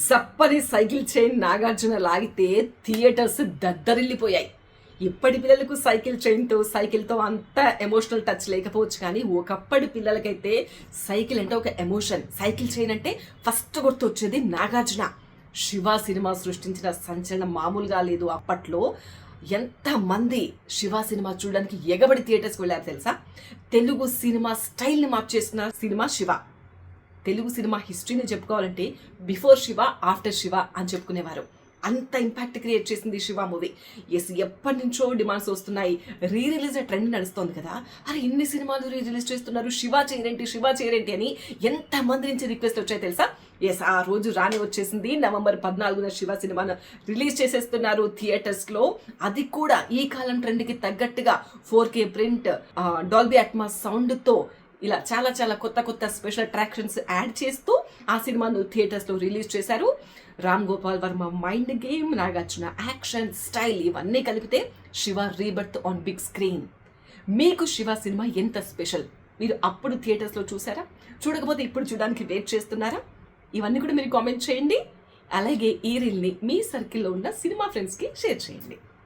జప్పని cycle chain Nagarjuna లాగితే theatres దద్దరిల్లిపోయాయి. ఇప్పటి పిల్లలకు సైకిల్తో అంత ఎమోషనల్ టచ్ లేకపోవచ్చు, కానీ ఒకప్పటి పిల్లలకైతే సైకిల్ అంటే ఒక ఎమోషన్. సైకిల్ చైన్ అంటే ఫస్ట్ గుర్తొచ్చేది నాగార్జున. శివ సినిమా సృష్టించిన సంచలనం మామూలుగా లేదు. అప్పట్లో ఎంతమంది శివ సినిమా చూడడానికి ఎగబడి థియేటర్స్కి వెళ్ళారు తెలుసా? తెలుగు సినిమా స్టైల్ని మార్చేసిన సినిమా శివ. తెలుగు సినిమా హిస్టరీని చెప్పుకోవాలంటే బిఫోర్ శివ, ఆఫ్టర్ శివ అని చెప్పుకునేవారు. అంత ఇంపాక్ట్ క్రియేట్ చేసింది శివ మూవీ. ఎప్పటి నుంచో డిమాండ్స్ వస్తున్నాయి. రీ రిలీజ్ ట్రెండ్ నడుస్తుంది కదా, అరే ఇన్ని సినిమాలు రీ రిలీజ్ చేస్తున్నారు, శివ చేయరేంటి అని ఎంతమంది నుంచి రిక్వెస్ట్ వచ్చాయి తెలుసా? ఆ రోజు రాని వచ్చేసింది. నవంబర్ 14న శివ సినిమాను రిలీజ్ చేసేస్తున్నారు థియేటర్స్లో. అది కూడా ఈ కాలం ట్రెండ్కి తగ్గట్టుగా 4K ప్రింట్, డాల్బీ అట్మాస్ సౌండ్తో ఇలా చాలా చాలా కొత్త స్పెషల్ అట్రాక్షన్స్ యాడ్ చేస్తూ ఆ సినిమాను థియేటర్స్లో రిలీజ్ చేశారు. Ram Gopal Varma mind game, Nagarjuna action style ఇవన్నీ కలిపితే Shiva rebirth on big screen. మీకు శివ సినిమా ఎంత స్పెషల్? మీరు అప్పుడు థియేటర్స్లో చూసారా? చూడకపోతే ఇప్పుడు చూడడానికి వెయిట్ చేస్తున్నారా? ఇవన్నీ కూడా మీరు కామెంట్ చేయండి. అలాగే ఈ రీల్ని మీ సర్కిల్లో ఉన్న సినిమా ఫ్రెండ్స్కి షేర్ చేయండి.